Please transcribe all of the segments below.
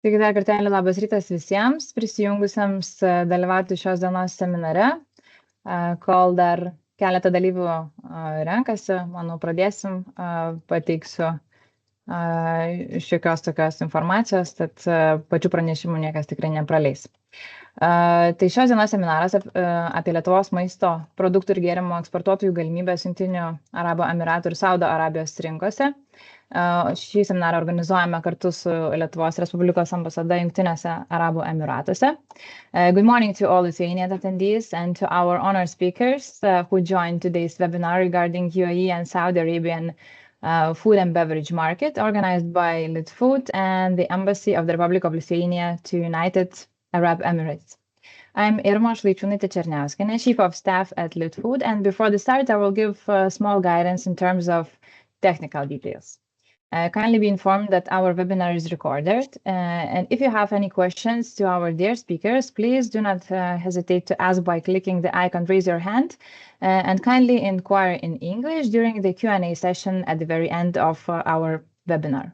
Taigi dar kartelį labas rytas visiems prisijungusiems dalyvauti šios dienos seminare. Kol dar keletą dalyvių renkasi, manau, pradėsim, pateiksiu šiokios tokios informacijos, tad pačių pranešimų niekas tikrai nepraleis. Tai šios dienos seminaras apie Lietuvos maisto produktų ir gėrimų eksportuotojų galimybės Jungtinių Arabų Emyratų ir Saudo Arabijos rinkose. Šį seminarą organizuojame kartu su Lietuvos Respublikos ambasada Jungtiniuose Arabų Emyratuose. Good morning to all Lithuanian attendees and to our honored speakers who joined today's webinar regarding UAE and Saudi Arabian food and beverage market organized by LitFOOD and the Embassy of the Republic of Lithuania to United Arab Emirates. I'm Irma Šleičiūnaitė-Černiauskienė, Chief of Staff at LitFOOD, and before the start, I will give small guidance in terms of technical details. Kindly be informed that our webinar is recorded, and if you have any questions to our dear speakers, please do not hesitate to ask by clicking the icon raise your hand, and kindly inquire in English during the Q&A session at the very end of our webinar.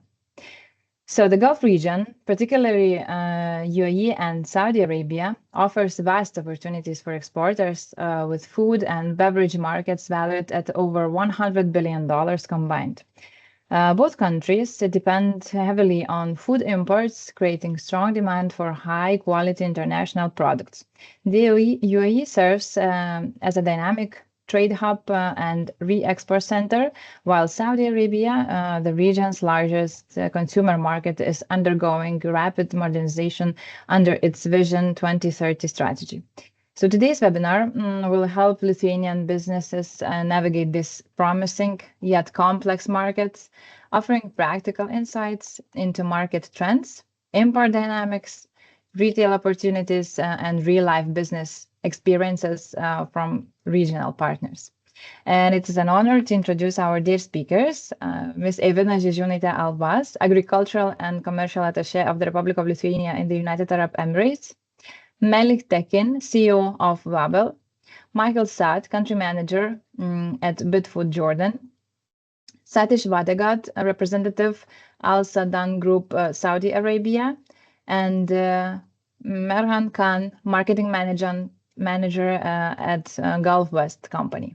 So the Gulf region, particularly UAE and Saudi Arabia, offers vast opportunities for exporters with food and beverage markets valued at over $100 billion combined. Both countries depend heavily on food imports, creating strong demand for high-quality international products. The UAE serves as a dynamic trade hub and re-export center, while Saudi Arabia, the region's largest consumer market, is undergoing rapid modernization under its Vision 2030 strategy. So today's webinar will help Lithuanian businesses navigate these promising yet complex markets, offering practical insights into market trends, import dynamics, retail opportunities, and real-life business experiences from regional partners. And it is an honor to introduce our dear speakers, Ms. Eivina Žiežiūnaitė-Albas, Agricultural and Commercial Attaché of the Republic of Lithuania in the United Arab Emirates, Melik Tekin, CEO of Wabel, Michael Saad, Country Manager at BidFood Jordan, Satish Vadegat, a representative Al Sadan Group, Saudi Arabia, and Merhan Khan, Marketing Manager at Gulf West Company.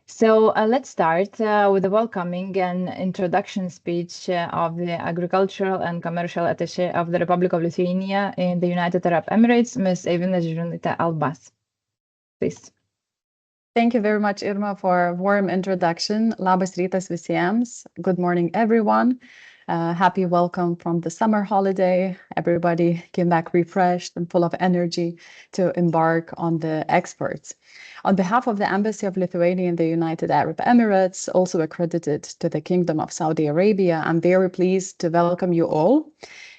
So let's start with the welcoming and introduction speech of the Agricultural and Commercial Attaché of the Republic of Lithuania in the United Arab Emirates, Ms. Eivina Žiežiūnaitė-Albas. Please. Thank you very much, Irma, for a warm introduction. Labas rytas visiems. Good morning, everyone. Happy welcome from the summer holiday. Everybody came back refreshed and full of energy to embark on the exports. On behalf of the Embassy of Lithuania in the United Arab Emirates, also accredited to the Kingdom of Saudi Arabia, I'm very pleased to welcome you all.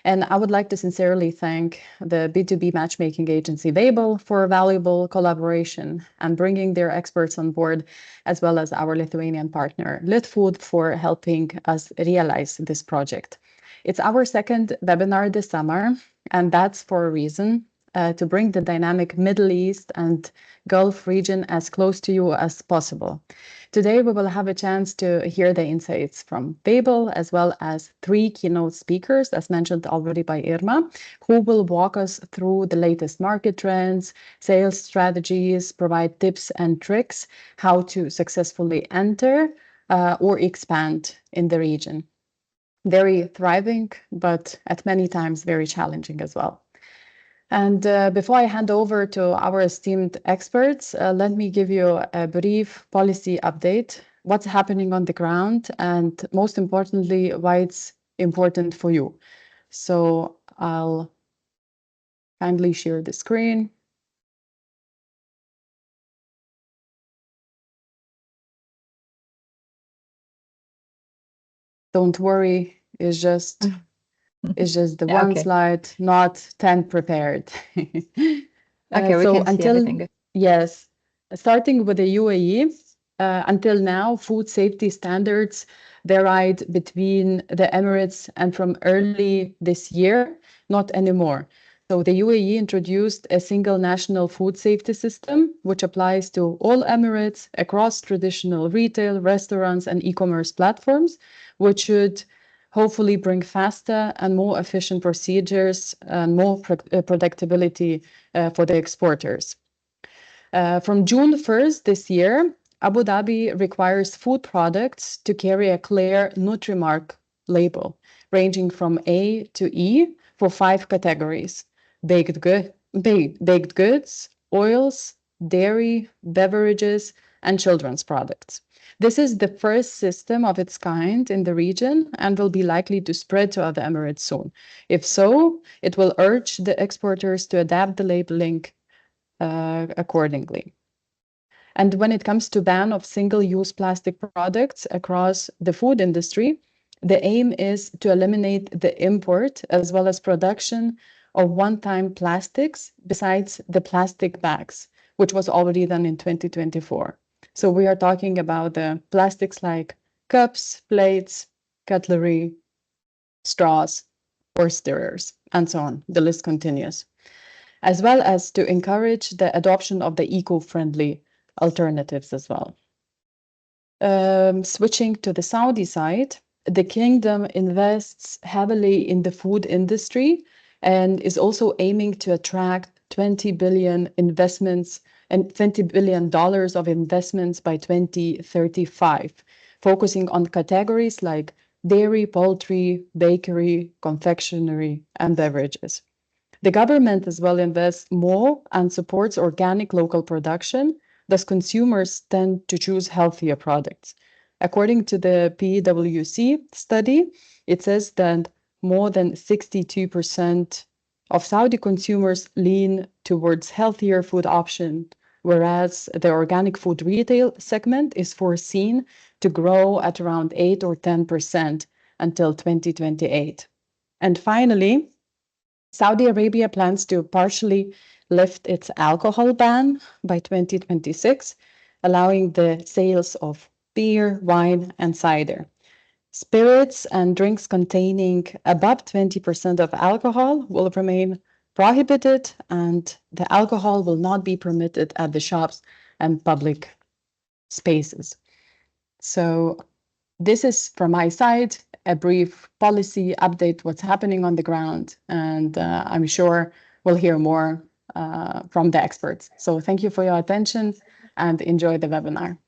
And I would like to sincerely thank the B2B matchmaking agency Wabel for a valuable collaboration and bringing their experts on board, as well as our Lithuanian partner LitFOOD for helping us realize this project. It's our second webinar this summer, and that's for a reason, to bring the dynamic Middle East and Gulf region as close to you as possible. Today, we will have a chance to hear the insights from Wabel, as well as 3 keynote speakers, as mentioned already by Irma, who will walk us through the latest market trends, sales strategies, provide tips and tricks, how to successfully enter or expand in the region. Very thriving, but at many times very challenging as well. And before I hand over to our esteemed experts, let me give you a brief policy update, what's happening on the ground, and most importantly, why it's important for you. So I'll kindly share the screen. Don't worry, it's just the one slide, not 10 prepared. Okay, so we can see everything. Yes, starting with the UAE, until now, food safety standards varied between the Emirates, and from early this year, not anymore. So the UAE introduced a single national food safety system, which applies to all Emirates across traditional retail, restaurants, and e-commerce platforms, which should hopefully bring faster and more efficient procedures and more predictability for the exporters. From June 1st this year, Abu Dhabi requires food products to carry a clear Nutrimark label, ranging from A to E for 5 categories: baked goods, oils, dairy, beverages, and children's products. This is the first system of its kind in the region and will be likely to spread to other Emirates soon. If so, it will urge the exporters to adapt the labeling accordingly. And when it comes to ban of single-use plastic products across the food industry, the aim is to eliminate the import as well as production of one-time plastics besides the plastic bags, which was already done in 2024. So we are talking about the plastics like cups, plates, cutlery, straws, or stirrers, and so on. The list continues. As well as to encourage the adoption of the eco-friendly alternatives as well. Switching to the Saudi side, the kingdom invests heavily in the food industry and is also aiming to attract 20 billion investments and $20 billion of investments by 2035, focusing on categories like dairy, poultry, bakery, confectionery, and beverages. The government as well invests more and supports organic local production, thus consumers tend to choose healthier products. According to the PwC study, it says that more than 62% of Saudi consumers lean towards healthier food options, whereas the organic food retail segment is foreseen to grow at around 8 or 10% until 2028. And finally, Saudi Arabia plans to partially lift its alcohol ban by 2026, allowing the sales of beer, wine, and cider. Spirits and drinks containing above 20% of alcohol will remain prohibited, and the alcohol will not be permitted at the shops and public spaces. So this is from my side, a brief policy update, what's happening on the ground, and I'm sure we'll hear more from the experts. So thank you for your attention and enjoy the webinar.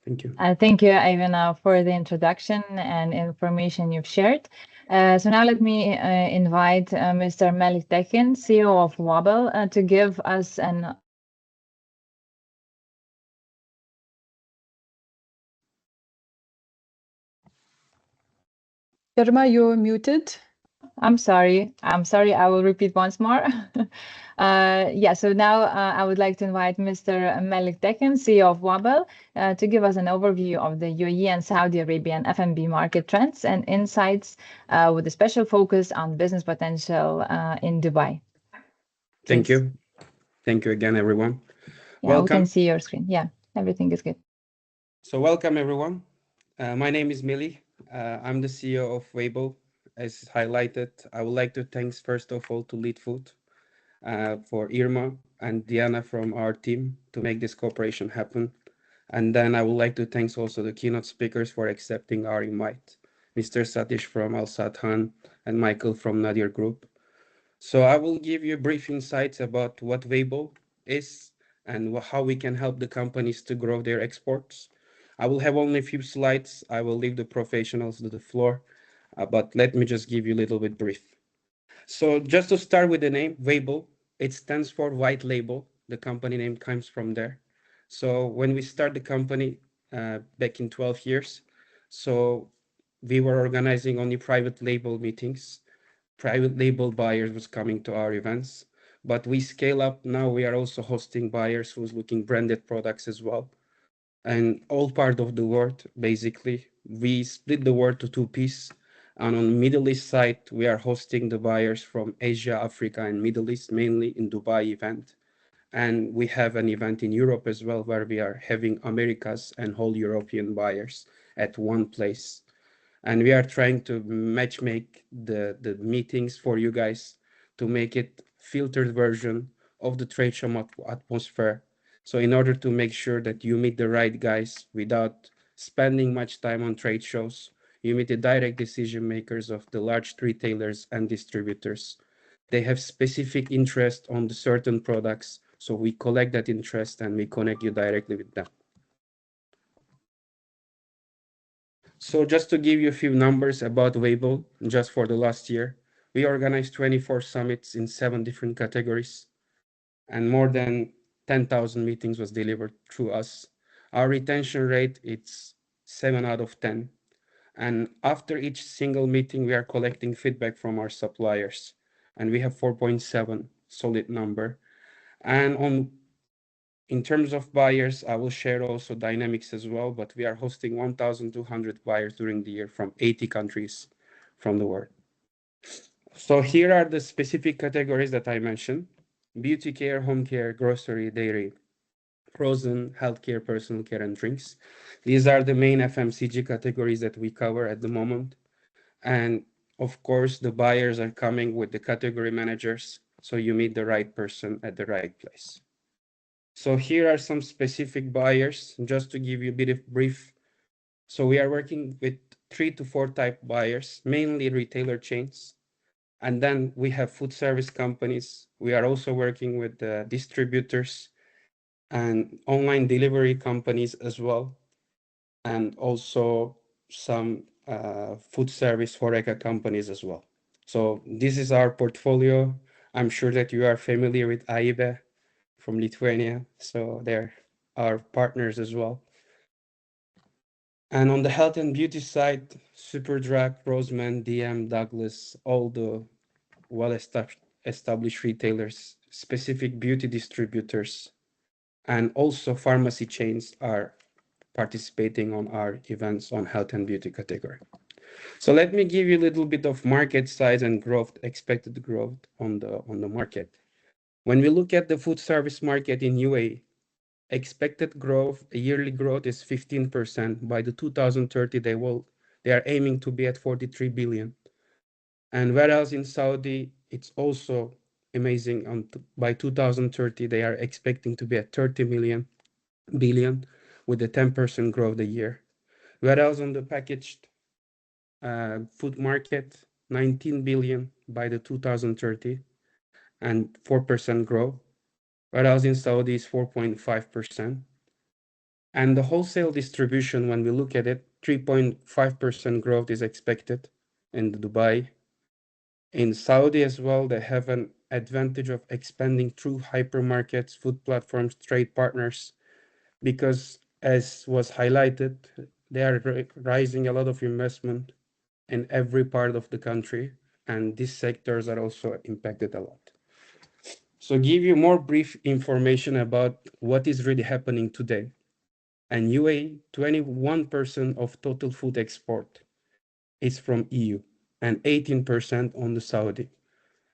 Thank you. Thank you, Ivana, for the introduction and information you've shared. So now let me invite Mr. Melik Tekin, CEO of Wobble, to give us an Irma, you're muted. I'm sorry. I will repeat once more. So now I would like to invite Mr. Melik Tekin, CEO of Wobble, to give us an overview of the UAE and Saudi Arabian F&B market trends and insights with a special focus on business potential in Dubai. Thank you. Thank you again, everyone. Yeah, welcome. We can see your screen. Yeah, everything is good. So welcome, everyone. My name is Mili. I'm the CEO of Wobble. As highlighted, I would like to thank first of all to LitFOOD for Irma and Diana from our team to make this cooperation happen. And then I would like to thank also the keynote speakers for accepting our invite, Mr. Satish from Al Sadhan and Michael from Nadir Group. So I will give you brief insights about what Wobble is and how we can help the companies to grow their exports. I will have only a few slides. I will leave the professionals to the floor. But let me just give you a little bit brief. So just to start with the name, Wobble, it stands for white label. The company name comes from there. So when we start the company back in 12 years, so we were organizing only private label meetings. Private label buyers was coming to our events, but we scale up. Now we are also hosting buyers who's looking branded products as well. And all part of the world, basically, we split the world to 2 pieces. And on the Middle East side, we are hosting the buyers from Asia, Africa, and Middle East, mainly in Dubai event. And we have an event in Europe as well, where we are having Americas and whole European buyers at one place. And we are trying to matchmake the meetings for you guys to make it filtered version of the trade show atmosphere. So in order to make sure that you meet the right guys without spending much time on trade shows, You meet the direct decision makers of the large retailers and distributors. They have specific interest on the certain products, so we collect that interest and we connect you directly with them. So just to give you a few numbers about Weibo, just for the last year, we organized 24 summits in 7 different categories, and more than 10,000 meetings was delivered through us. Our retention rate, it's 7 out of 10. And after each single meeting, we are collecting feedback from our suppliers, and we have 4.7 solid number. And in terms of buyers, I will share also dynamics as well, but we are hosting 1,200 buyers during the year from 80 countries from the world. So here are the specific categories that I mentioned: beauty care, home care, grocery, dairy, frozen, healthcare, personal care, and drinks. These are the main FMCG categories that we cover at the moment. And of course, the buyers are coming with the category managers, so you meet the right person at the right place. So here are some specific buyers, just to give you a bit of brief. So we are working with 3 to 4 type buyers, mainly retailer chains. And then we have food service companies. We are also working with distributors and online delivery companies as well. And also some food service HoReCa companies as well. So this is our portfolio. I'm sure that you are familiar with JAE from Lithuania. So they're our partners as well. And on the health and beauty side, Superdrug, Roseman, DM, Douglas, all the well-established retailers, specific beauty distributors, and also pharmacy chains are participating on our events on health and beauty category. So let me give you a little bit of market size and growth, expected growth on the market. When we look at the food service market in UAE, expected growth, yearly growth is 15%. By the 2030, they are aiming to be at 43 billion. And whereas in Saudi, it's also amazing. By 2030, they are expecting to be at 30 billion with a 10% growth a year. Whereas on the packaged food market, 19 billion by the 2030 and 4% growth. Whereas in Saudi is 4.5%. And the wholesale distribution, when we look at it, 3.5% growth is expected in Dubai. In Saudi as well, they have an advantage of expanding through hypermarkets, food platforms, trade partners, because as was highlighted, they are raising a lot of investment in every part of the country, and these sectors are also impacted a lot. So give you more brief information about what is really happening today. And UAE, 21% of total food export is from EU and 18% on the Saudi,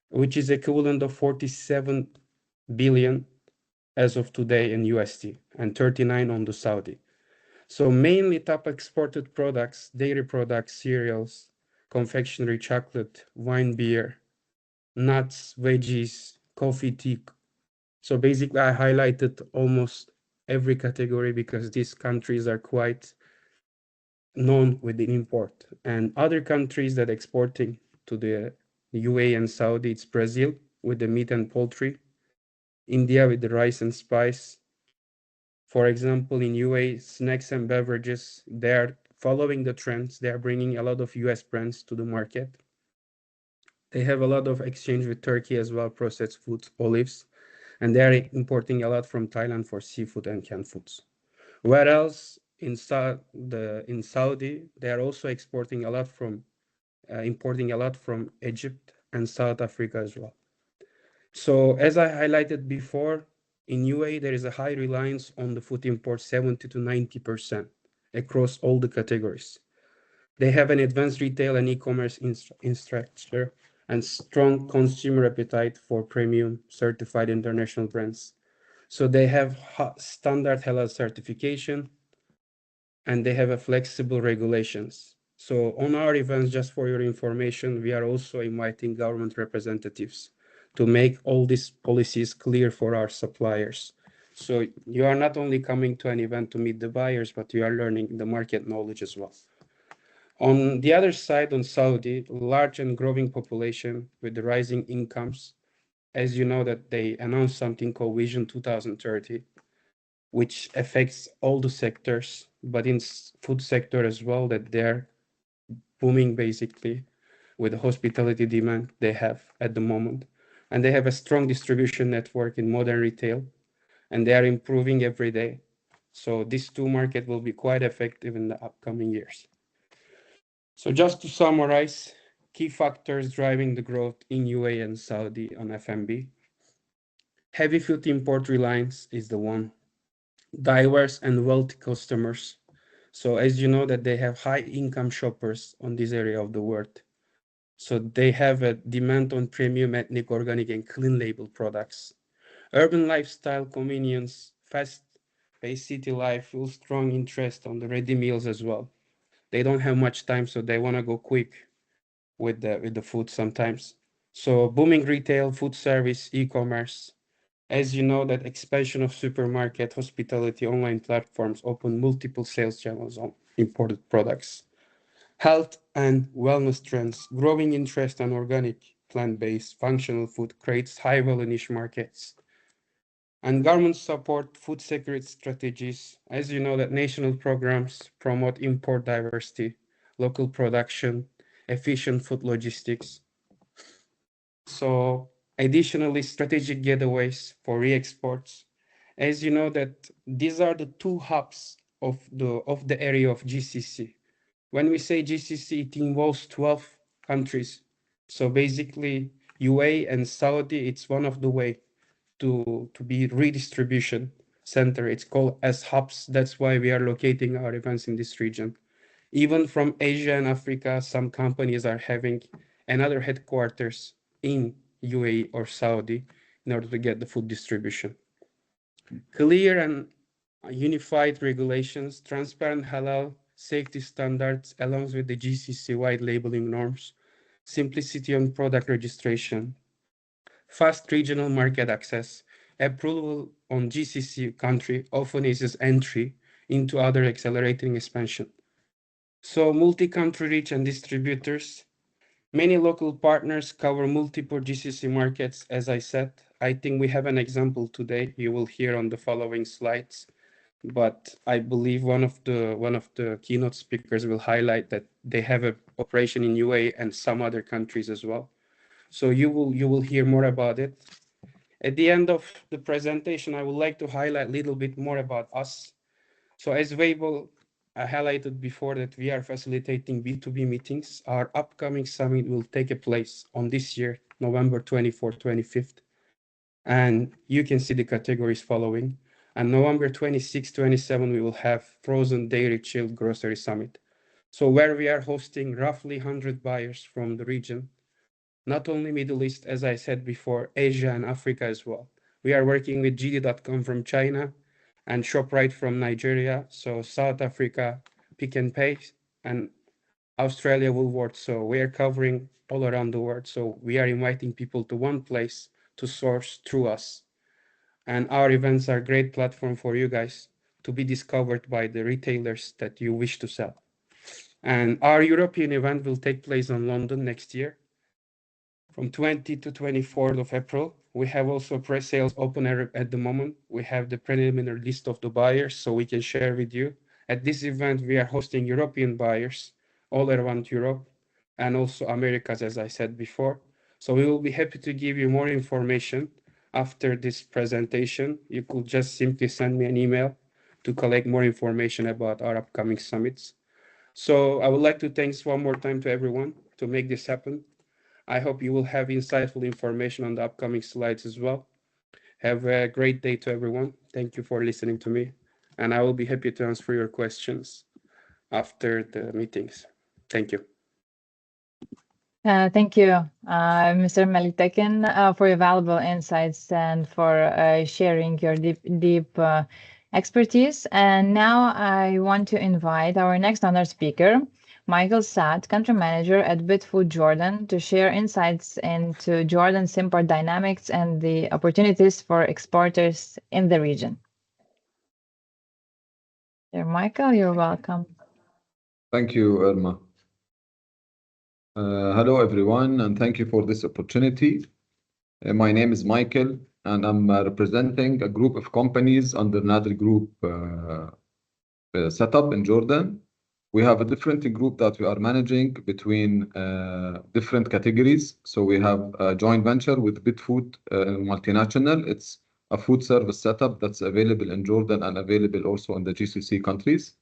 which is equivalent of 47 billion as of today in USD and 39 on the Saudi. So mainly top exported products, dairy products, cereals, confectionery, chocolate, wine, beer, nuts, veggies, coffee, tea. So basically I highlighted almost every category because these countries are quite known with the import. And other countries that exporting to the UAE and Saudi, it's Brazil with the meat and poultry, India with the rice and spice. For example, in UAE, snacks and beverages, they are following the trends. They are bringing a lot of US brands to the market. They have a lot of exchange with Turkey as well, processed foods, olives, and they are importing a lot from Thailand for seafood and canned foods. Whereas in Saudi, they are also exporting a lot from, importing a lot from Egypt and South Africa as well. So as I highlighted before, in UAE, there is a high reliance on the food import, 70 to 90% across all the categories. They have an advanced retail and e-commerce infrastructure and strong consumer appetite for premium certified international brands. So they have standard halal certification and they have a flexible regulations. So on our events, just for your information, we are also inviting government representatives to make all these policies clear for our suppliers. So you are not only coming to an event to meet the buyers, but you are learning the market knowledge as well. On the other side, on Saudi, large and growing population with the rising incomes. As you know that they announced something called Vision 2030, which affects all the sectors, but in food sector as well, that they're booming basically with the hospitality demand they have at the moment. And they have a strong distribution network in modern retail, and they are improving every day. So these two markets will be quite effective in the upcoming years. So just to summarize, key factors driving the growth in UAE and Saudi on FMB. Heavy food import reliance is the one. Diverse and wealthy customers. So as you know that they have high income shoppers on this area of the world. So they have a demand on premium ethnic, organic and clean label products. Urban lifestyle, convenience, fast-paced city life, full strong interest on the ready meals as well. They don't have much time, so they want to go quick with the food sometimes. So booming retail, food service, e-commerce. As you know, that expansion of supermarket, hospitality, online platforms open multiple sales channels on imported products. Health and wellness trends, growing interest on organic, plant-based, functional food creates high-value niche markets. And government support food security strategies. As you know, that national programs promote import diversity, local production, efficient food logistics. So additionally, strategic gateways for re-exports. As you know that these are the two hubs of the area of GCC. When we say GCC, it involves 12 countries. So basically, UAE and Saudi, it's one of the way to be redistribution center. It's called as hubs. That's why we are locating our events in this region. Even from Asia and Africa, some companies are having another headquarters in UAE or Saudi in order to get the food distribution. Clear and unified regulations, transparent halal safety standards, along with the GCC-wide labeling norms, simplicity on product registration, fast regional market access, approval on GCC country often eases entry into other accelerating expansion. So multi-country reach and distributors. Many local partners cover multiple GCC markets. As I said, I think we have an example today. You will hear on the following slides. But I believe one of the keynote speakers will highlight that they have an operation in UAE and some other countries as well. So you will hear more about it. At the end of the presentation, I would like to highlight a little bit more about us. So as Weibel highlighted before that we are facilitating B2B meetings. Our upcoming summit will take place on this year, November 24th, 25th. And you can see the categories following. And November 26, 27, we will have Frozen Dairy Chilled Grocery Summit. So where we are hosting roughly 100 buyers from the region, not only Middle East, as I said before, Asia and Africa as well. We are working with JD.com from China and ShopRite from Nigeria. So South Africa, Pick and Pay, and Australia Woolworths. So we are covering all around the world. So we are inviting people to one place to source through us. And our events are a great platform for you guys to be discovered by the retailers that you wish to sell. And our European event will take place in London next year from 20 to 24th of April. We have also pre-sales open at the moment. We have the preliminary list of the buyers so we can share with you. At this event, we are hosting European buyers all around Europe and also Americas, as I said before. So we will be happy to give you more information after this presentation. You could just simply send me an email to collect more information about our upcoming summits. So I would like to thank one more time to everyone to make this happen. I hope you will have insightful information on the upcoming slides as well. Have a great day to everyone. Thank you for listening to me. And I will be happy to answer your questions after the meetings. Thank you. Thank you, Mr. Melitekin, for your valuable insights and for sharing your deep expertise. And now I want to invite our next honored speaker, Michael Saad, Country Manager at BitFood Jordan, to share insights into Jordan's import dynamics and the opportunities for exporters in the region. Dear Michael, you're welcome. Thank you, Irma. Hello, everyone, and thank you for this opportunity. My name is Michael, and I'm representing a group of companies under Nader Group setup in Jordan. We have a different group that we are managing between different categories. So we have a joint venture with BitFood multinational. It's a food service setup that's available in Jordan and available also in the GCC countries.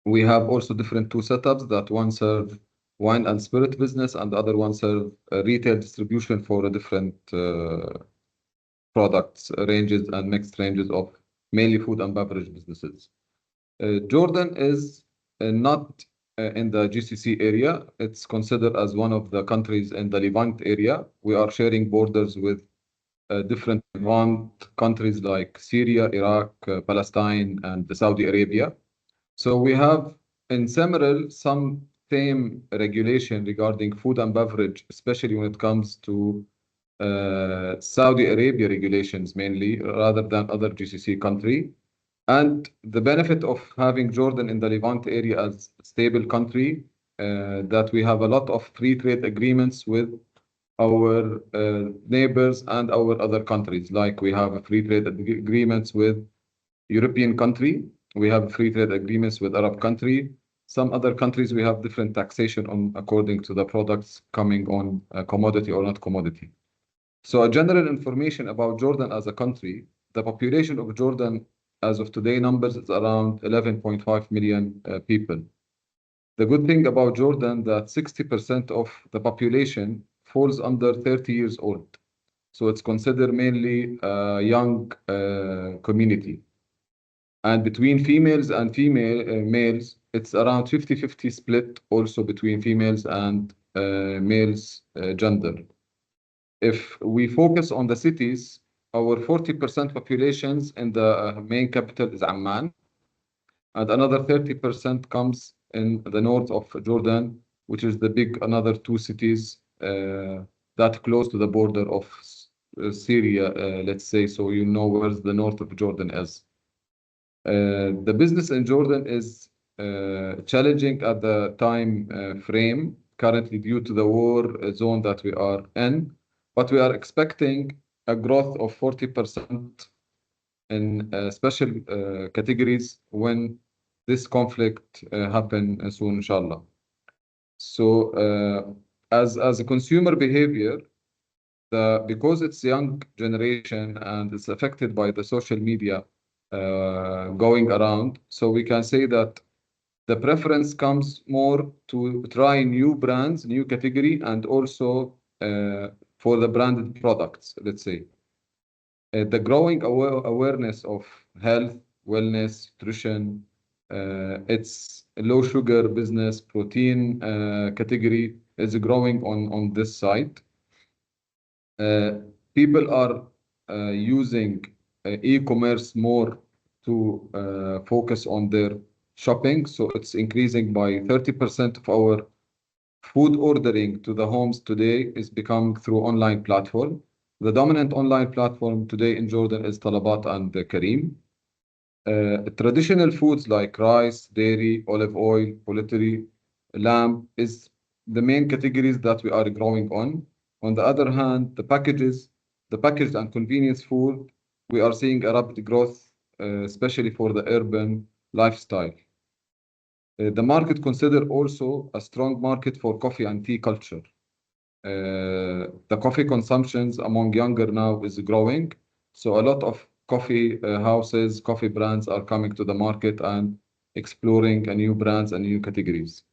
We have also different two setups that one serve wine and spirit business and the other one serve retail distribution for a different products ranges and mixed ranges of mainly food and beverage businesses. Jordan is not in the GCC area. It's considered as one of the countries in the Levant area. We are sharing borders with different Levant countries like Syria, Iraq, Palestine, and Saudi Arabia. So we have in Semirel some same regulation regarding food and beverage, especially when it comes to Saudi Arabia regulations mainly, rather than other GCC country. And the benefit of having Jordan in the Levant area as a stable country, that we have a lot of free trade agreements with our neighbors and our other countries. Like we have a free trade agreements with European country, we have free trade agreements with Arab country. Some other countries we have different taxation on according to the products coming on commodity or not commodity. So a general information about Jordan as a country, the population of Jordan as of today numbers is around 11.5 million people. The good thing about Jordan that 60% of the population falls under 30 years old. So it's considered mainly a young community. And between females and males, it's around 50-50 split also between females and males gender. If we focus on the cities, our 40% populations in the main capital is Amman, and another 30% comes in the north of Jordan, which is the big another two cities that close to the border of Syria, let's say, so you know where the north of Jordan is. The business in Jordan is challenging at the time frame currently due to the war zone that we are in, but we are expecting a growth of 40% in special categories when this conflict happen soon, inshallah. So as a consumer behavior, because it's young generation and it's affected by the social media going around, so we can say that the preference comes more to try new brands, new category, and also for the branded products, let's say. The growing awareness of health, wellness, nutrition, it's low sugar business, protein category is growing on this side. People are using e-commerce more to focus on their shopping. So it's increasing by 30% of our food ordering to the homes today is becoming through online platform. The dominant online platform today in Jordan is Talabat and Kareem. Traditional foods like rice, dairy, olive oil, poultry, lamb is the main categories that we are growing on. On the other hand, the packaged and convenience food, we are seeing a rapid growth, especially for the urban lifestyle. The market consider also a strong market for coffee and tea culture. The coffee consumptions among younger now is growing. So a lot of coffee houses, coffee brands are coming to the market and exploring new brands and new categories.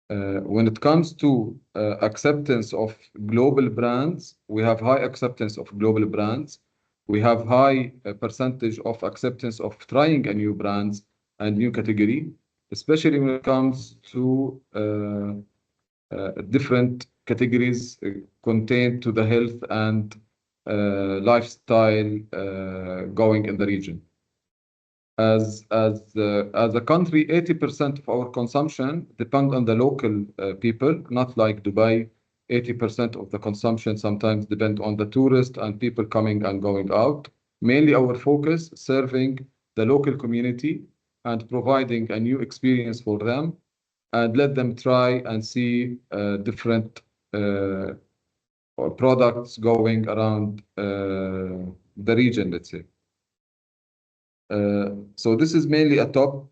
When it comes to acceptance of global brands, we have high acceptance of global brands. We have high percentage of acceptance of trying a new brands and new category, especially when it comes to different categories contained to the health and lifestyle going in the region. As a country, 80% of our consumption depend on the local people, not like Dubai. 80% of the consumption sometimes depend on the tourists and people coming and going out. Mainly our focus serving the local community and providing a new experience for them and let them try and see different products going around the region, let's say. So this is mainly a top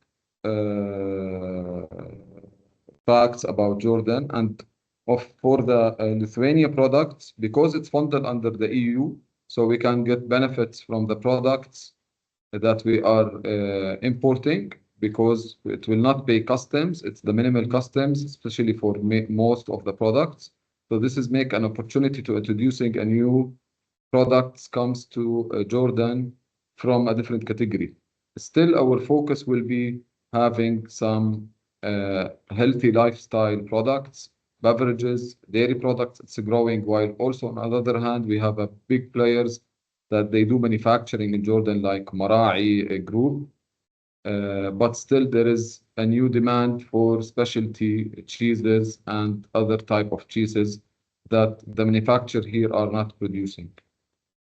facts about Jordan, and for the Lithuania products, because it's funded under the EU, so we can get benefits from the products that we are importing, because it will not pay customs. It's the minimal customs, especially for most of the products. So this is make an opportunity to introducing a new products comes to Jordan from a different category. Still, our focus will be having some healthy lifestyle products, beverages, dairy products. It's growing, while also on the other hand, we have a big players that they do manufacturing in Jordan, like Mara'i group. But still there is a new demand for specialty cheeses and other type of cheeses that the manufacturers here are not producing.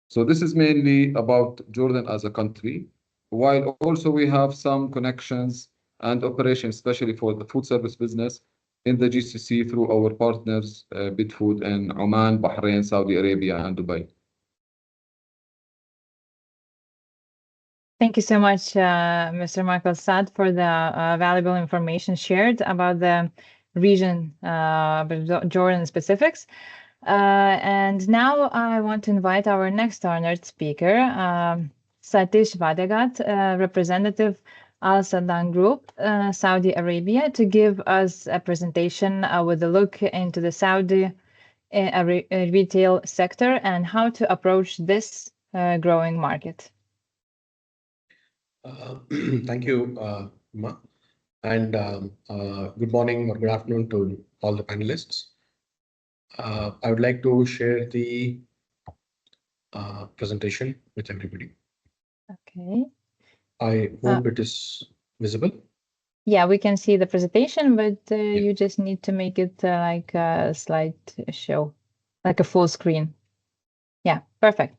So this is mainly about Jordan as a country, while also we have some connections and operations, especially for the food service business in the GCC through our partners, Bitfood in Oman, Bahrain, Saudi Arabia, and Dubai. Thank you so much, Mr. Michael Saad, for the valuable information shared about the region, Jordan specifics. And now I want to invite our next honored speaker, Satish Vadegat, representative Al Sadan Group, Saudi Arabia, to give us a presentation with a look into the Saudi retail sector and how to approach this growing market. Thank you, Ma, and good morning or good afternoon to all the panelists. I would like to share the presentation with everybody. Okay. I hope it is visible. Yeah, we can see the presentation, but you just need to make it like a slideshow, like a full screen. Yeah, perfect.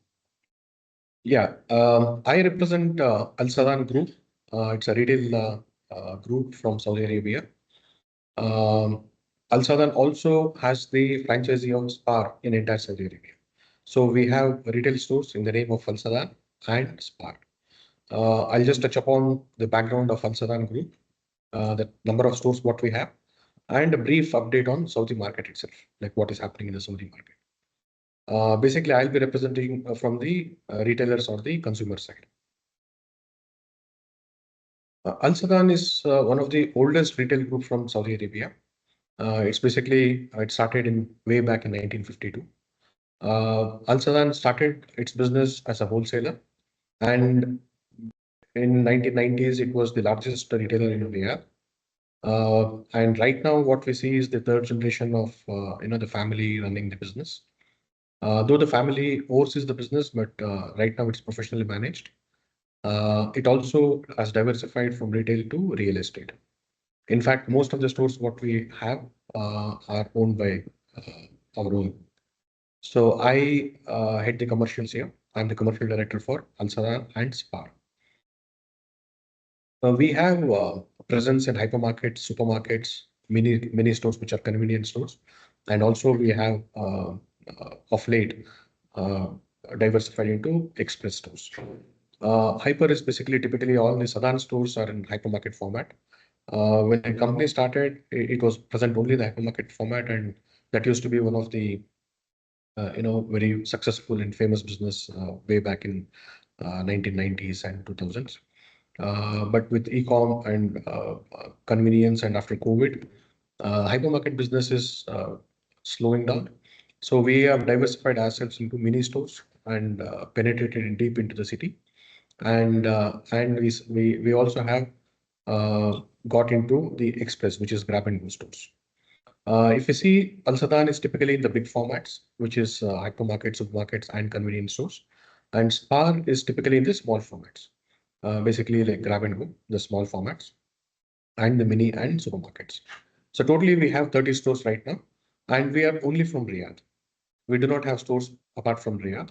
Yeah, I represent Al Sadan Group. It's a retail group from Saudi Arabia. Al Sadan also has the franchisee of Spar in entire Saudi Arabia. So we have retail stores in the name of Al Sadan and Spar. I'll just touch upon the background of Al Sadan Group, the number of stores what we have, and a brief update on Saudi market itself, like what is happening in the Saudi market. Basically, I'll be representing from the retailers or the consumer side. Al Sadan is one of the oldest retail group from Saudi Arabia. It's basically, it started way back in 1952. Al Sadan started its business as a wholesaler, and in 1990s, it was the largest retailer in India. And right now, what we see is the third generation of the family running the business. Though the family oversees the business, but right now it's professionally managed. It also has diversified from retail to real estate. In fact, most of the stores what we have are owned by our own. So I head the commercials here. I'm the commercial director for Al Sadan and Spar. We have presence in hypermarkets, supermarkets, mini stores, which are convenience stores. And also we have of late diversified into express stores. Hyper is basically typically all the Sadan stores are in hypermarket format. When the company started, it was present only in the hypermarket format, and that used to be one of the very successful and famous business way back in 1990s and 2000s. But with e-com and convenience and after COVID, hypermarket business is slowing down. So we have diversified ourselves into mini stores and penetrated deep into the city. And we also have got into the express, which is grab and go stores. If you see, Al Sadan is typically in the big formats, which is hypermarkets, supermarkets, and convenience stores. And Spar is typically in the small formats, basically like grab and go, the small formats, and the mini and supermarkets. So totally we have 30 stores right now, and we are only from Riyadh. We do not have stores apart from Riyadh.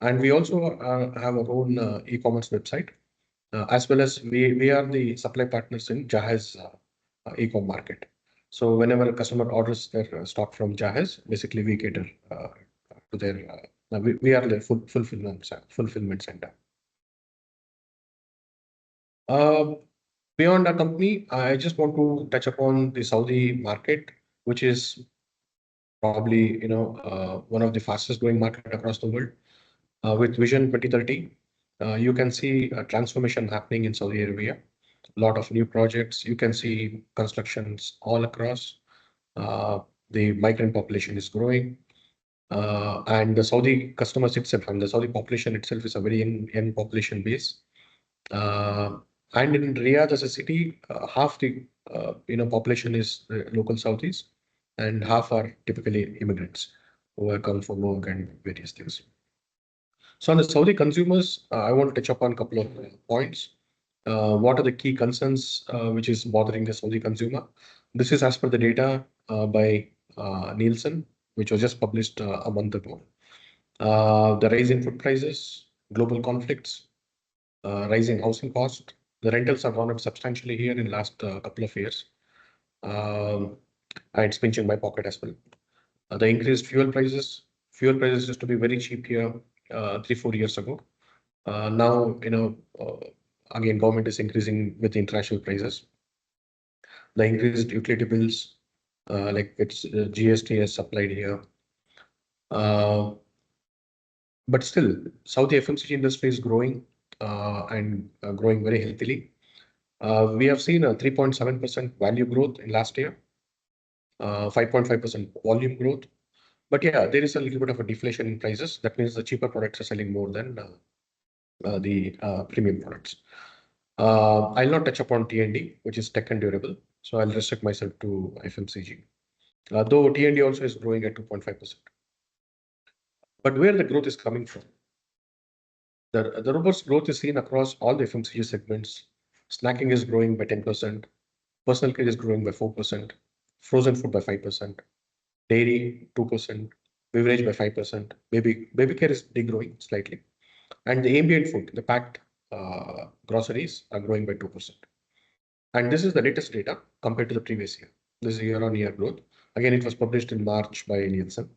And we also have our own e-commerce website, as well as we are the supply partners in JAE's e-com market. So whenever a customer orders their stock from JAE, basically we cater to their. We are the fulfillment center. Beyond our company, I just want to touch upon the Saudi market, which is probably one of the fastest growing market across the world. With Vision 2030, you can see a transformation happening in Saudi Arabia. A lot of new projects. You can see constructions all across. The migrant population is growing. And the Saudi customers itself, and the Saudi population itself is a very young population base. And in Riyadh as a city, half the population is local Saudis, and half are typically immigrants who have come for work and various things. So on the Saudi consumers, I want to touch upon a couple of points. What are the key concerns which is bothering the Saudi consumer? This is as per the data by Nielsen, which was just published a month ago. The rise in food prices, global conflicts, rising housing cost. The rentals have gone up substantially here in the last couple of years. And it's pinching my pocket as well. The increased fuel prices. Fuel prices used to be very cheap here 3-4 years ago. Now, again, government is increasing with the international prices. The increased utility bills, like it's GST has applied here. But still, Saudi FMCG industry is growing and growing very healthily. We have seen a 3.7% value growth in last year, 5.5% volume growth. But yeah, there is a little bit of a deflation in prices. That means the cheaper products are selling more than the premium products. I'll not touch upon T&D, which is tech and durable. So I'll restrict myself to FMCG. Though T&D also is growing at 2.5%. But where the growth is coming from? The robust growth is seen across all the FMCG segments. Snacking is growing by 10%. Personal care is growing by 4%. Frozen food by 5%. Dairy 2%. Beverage by 5%. Baby care is degrowing slightly. And the ambient food, the packed groceries are growing by 2%. And this is the latest data compared to the previous year. This is year-on-year growth. Again, it was published in March by Nielsen.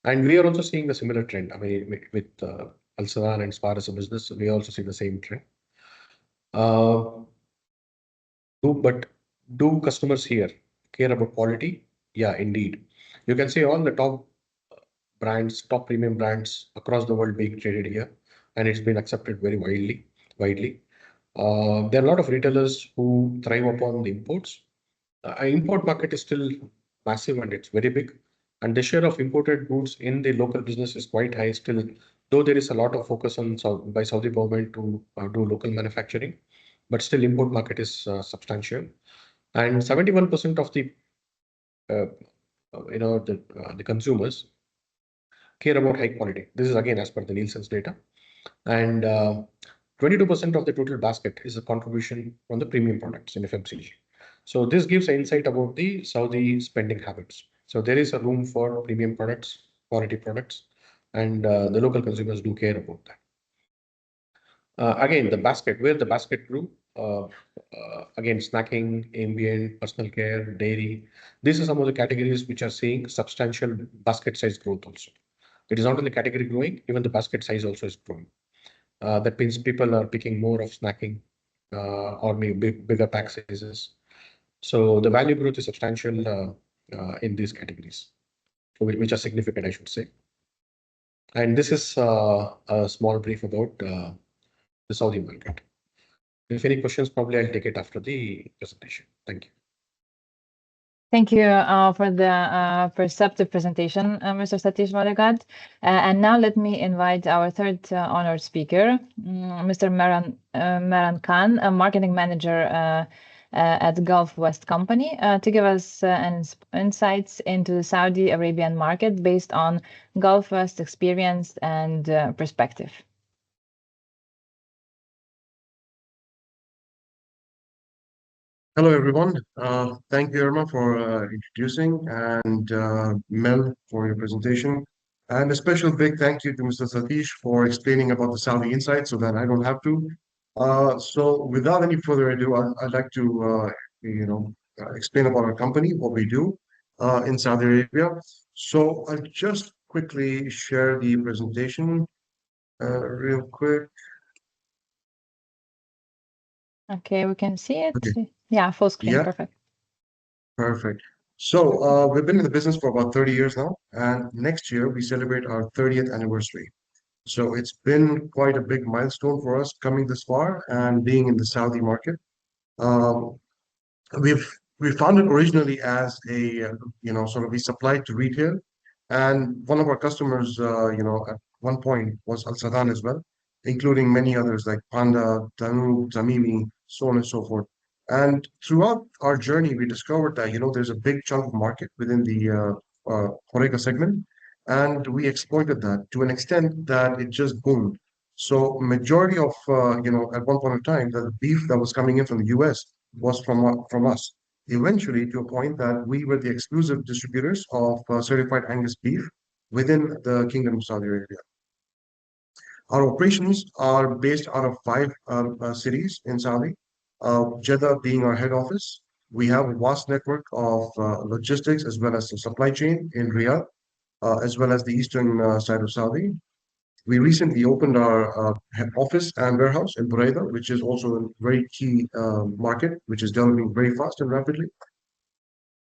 And we are also seeing the similar trend. I mean, with Al-Sadan and Spar as a business, we also see the same trend. But do customers here care about quality? Yeah, indeed. You can see all the top brands, top premium brands across the world being traded here, and it's been accepted very widely. There are a lot of retailers who thrive upon the imports. Import market is still massive and it's very big. And the share of imported goods in the local business is quite high still, though there is a lot of focus on by Saudi government to do local manufacturing, but still import market is substantial. And 71% of the the consumers care about high quality. This is again as per the Nielsen's data. And 22% of the total basket is a contribution from the premium products in FMCG. So this gives an insight about the Saudi spending habits. So there is a room for premium products, quality products, and the local consumers do care about that. Again, the basket, where the basket grew, again, snacking, ambient, personal care, dairy. These are some of the categories which are seeing substantial basket size growth also. It is not only category growing, even the basket size also is growing. That means people are picking more of snacking or maybe bigger pack sizes. So the value growth is substantial in these categories, which are significant, I should say. And this is a small brief about the Saudi market. If any questions, probably I'll take it after the presentation. Thank you. Thank you for the perceptive presentation, Mr. Satish Madagad. And now let me invite our third honored speaker, Mr. Meran Khan, a marketing manager at Gulf West Company, to give us insights into the Saudi Arabian market based on Gulf West experience and perspective. Hello, everyone. Thank you, Irma, for introducing, and Mel for your presentation. And a special big thank you to Mr. Satish for explaining about the Saudi insight so that I don't have to. So without any further ado, I'd like to, explain about our company, what we do in Saudi Arabia. So I'll just quickly share the presentation real quick. Okay, we can see it. Okay. Yeah, full screen, Yeah. perfect. Perfect. So we've been in the business for about 30 years now, and next year we celebrate our 30th anniversary. So it's been quite a big milestone for us coming this far and being in the Saudi market. We founded originally as a sort of we supplied to retail, and one of our customers at one point was Al Sadan as well, including many others like Panda, Danube, Tamimi, so on and so forth. And throughout our journey, we discovered that there's a big chunk of market within the Horeca segment, and we exploited that to an extent that it just boomed. So majority of at one point in time, the beef that was coming in from the US was from us. Eventually, to a point that we were the exclusive distributors of certified Angus beef within the Kingdom of Saudi Arabia. Our operations are based out of 5 cities in Saudi, Jeddah being our head office. We have a vast network of logistics as well as the supply chain in Riyadh, as well as the eastern side of Saudi. We recently opened our head office and warehouse in Buraida, which is also a very key market, which is developing very fast and rapidly.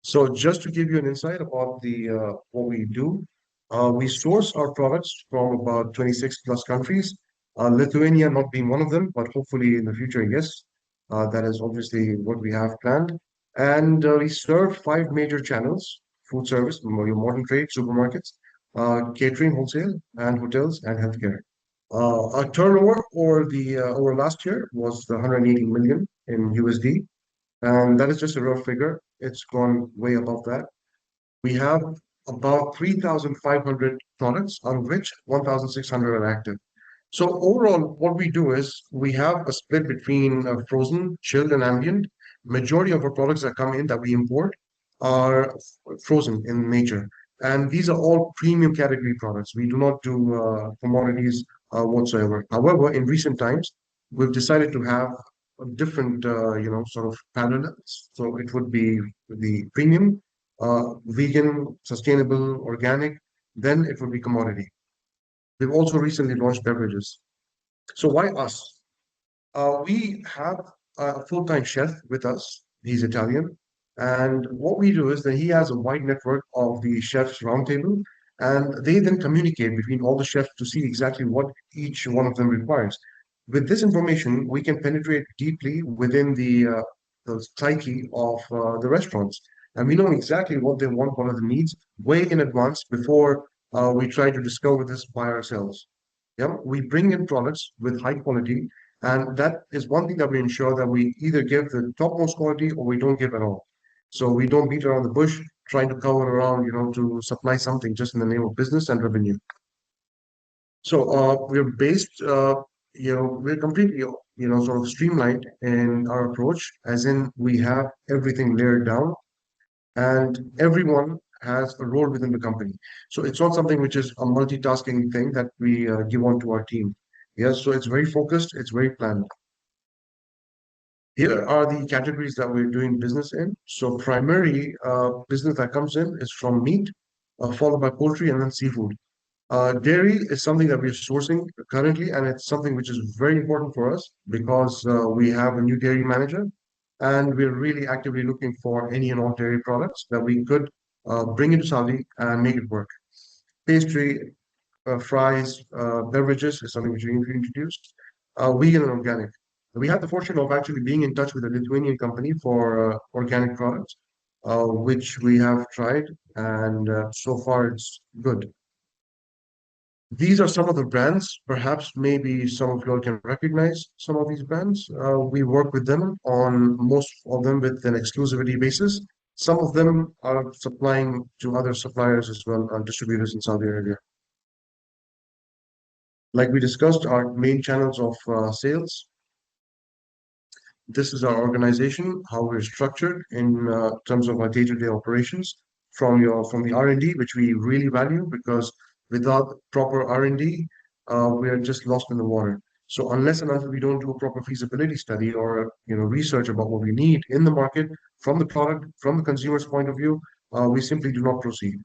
So just to give you an insight about what we do, we source our products from about 26 plus countries, Lithuania not being one of them, but hopefully in the future, yes, that is obviously what we have planned. And we serve 5 major channels: food service, your modern trade, supermarkets, catering, wholesale, and hotels and healthcare. Our turnover over last year was 180 million in USD, and that is just a rough figure. It's gone way above that. We have about 3,500 products, out of which 1,600 are active. So overall, what we do is we have a split between frozen, chilled, and ambient. Majority of our products that come in that we import are frozen in nature. And these are all premium category products. We do not do commodities whatsoever. However, in recent times, we've decided to have a different, sort of parallels. So it would be the premium, vegan, sustainable, organic, then it would be commodity. We've also recently launched beverages. So why us? We have a full-time chef with us. He's Italian. And what we do is that he has a wide network of the chefs roundtable, and they then communicate between all the chefs to see exactly what each one of them requires. With this information, we can penetrate deeply within the psyche of the restaurants. And we know exactly what they want, what are the needs, way in advance before we try to discover this by ourselves. Yeah, we bring in products with high quality, and that is one thing that we ensure that we either give the topmost quality or we don't give at all. So we don't beat around the bush trying to cover around, to supply something just in the name of business and revenue. So we're based, we're completely, sort of streamlined in our approach, as in we have everything layered down, and everyone has a role within the company. So it's not something which is a multitasking thing that we give on to our team. Yes, so it's very focused, it's very planned. Here are the categories that we're doing business in. So primary business that comes in is from meat, followed by poultry, and then seafood. Dairy is something that we're sourcing currently, and it's something which is very important for us because we have a new dairy manager, and we're really actively looking for any and all dairy products that we could bring into Saudi and make it work. Pastry, fries, beverages is something which we introduced. Vegan and organic. We had the fortune of actually being in touch with a Lithuanian company for organic products, which we have tried, and so far it's good. These are some of the brands. Perhaps maybe some of you all can recognize some of these brands. We work with them on most of them with an exclusivity basis. Some of them are supplying to other suppliers as well, distributors in Saudi Arabia. Like we discussed, our main channels of sales. This is our organization, how we're structured in terms of our day-to-day operations from the R&D, which we really value, because without proper R&D, we are just lost in the water. So unless and until we don't do a proper feasibility study or research about what we need in the market, from the product, from the consumer's point of view, we simply do not proceed.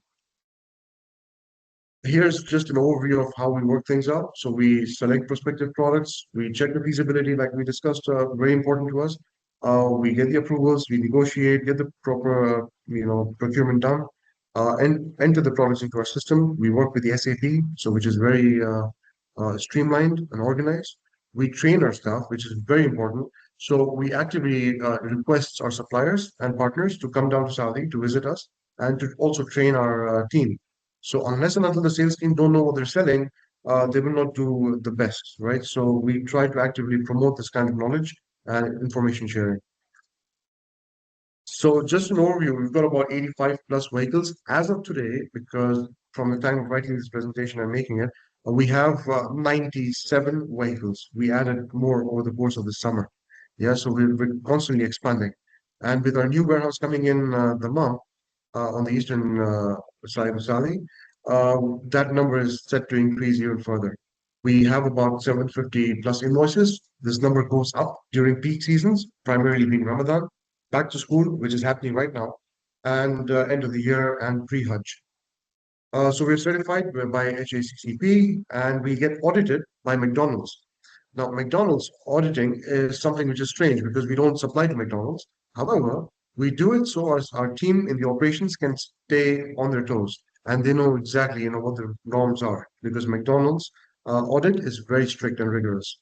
Here's just an overview of how we work things out. So we select prospective products, we check the feasibility like we discussed, very important to us. We get the approvals, we negotiate, get the proper procurement done, and enter the products into our system. We work with the SAP, so which is very streamlined and organized. We train our staff, which is very important. So we actively request our suppliers and partners to come down to Saudi to visit us and to also train our team. So unless and until the sales team don't know what they're selling, they will not do the best, right? So we try to actively promote this kind of knowledge and information sharing. So just an overview, we've got about 85 plus vehicles as of today, because from the time of writing this presentation and making it, we have 97 vehicles. We added more over the course of the summer. Yeah, so we're constantly expanding. And with our new warehouse coming in the month, on the eastern side of Saudi, that number is set to increase even further. We have about 750 plus invoices. This number goes up during peak seasons, primarily being Ramadan, back to school, which is happening right now, and end of the year and pre-Hajj. So we're certified by HACCP, and we get audited by McDonald's. Now, McDonald's auditing is something which is strange because we don't supply to McDonald's. However, we do it so as our team in the operations can stay on their toes and they know exactly what the norms are, because McDonald's audit is very strict and rigorous.